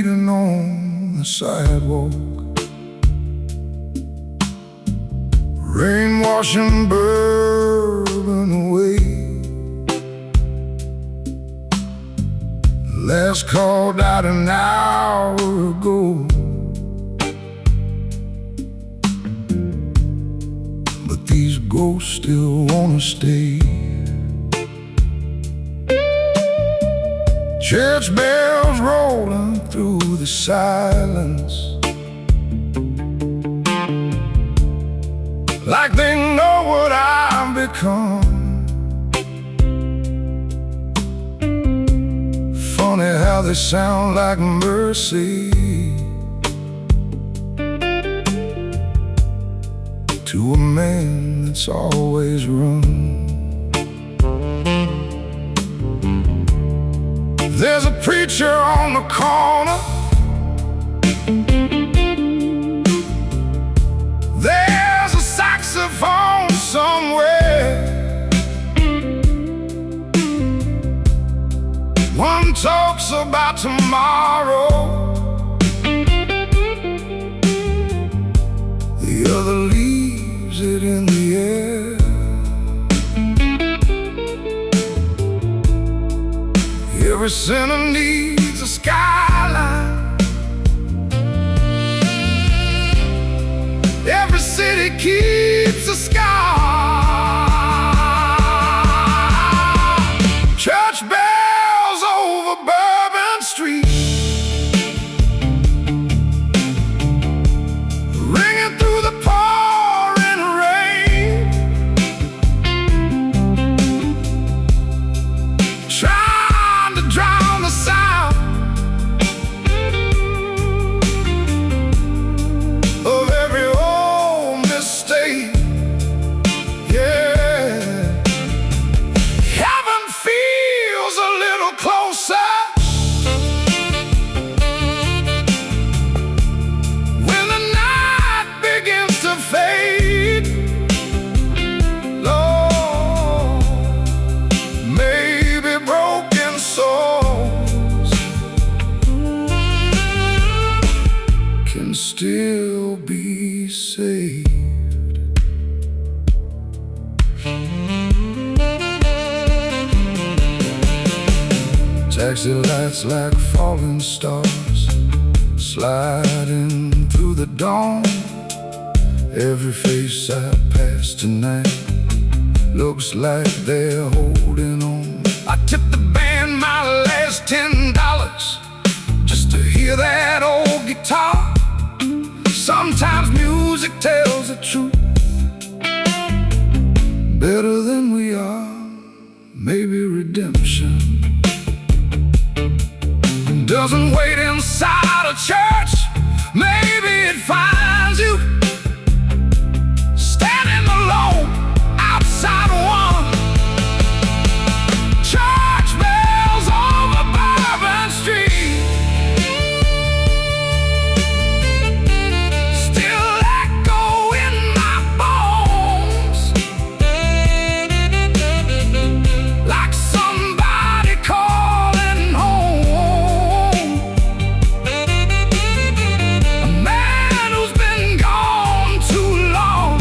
beating on the sidewalk, rain washing bourbon away. Last call died an hour ago, but these ghosts still wanna stay. Church bells rolling through the silence, like they know what I've become. Funny how they sound like mercy to a man that's always run. There's a preacher on the corner, there's a saxophone somewhere. One talks about tomorrow, the other leaves it in the air. Every sinner needs a skyline, every city keeps a sky. Church bells over Bourbon Street, ringing through the pouring rain. Trying to drown the sound of every old mistake. Yeah, heaven feels a little closer when the night begins to fade. Lord, maybe broken souls can still be saved. Taxi lights like falling stars, sliding through the dawn. Every face I pass tonight looks like they're holding on. I tipped the band my last $10 just to hear that old guitar. Sometimes music tells the truth better than we are. Maybe redemption doesn't wait inside a church. Maybe it finds you standing alone outside one. Church bells over Bourbon Street still echo in my bones, like somebody calling home. A man who's been gone too long.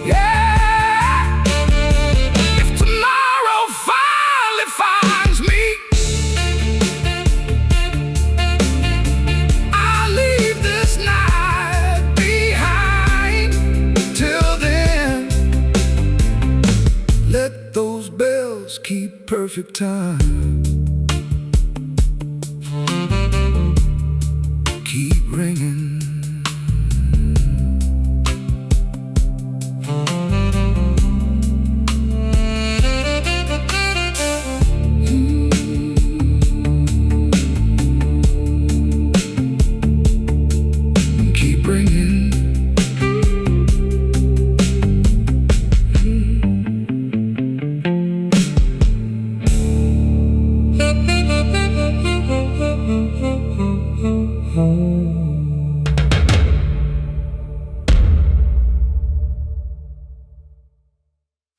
Yeah, if tomorrow finally finds me, I'll leave this night behind. Till then, let those bells keep perfect time.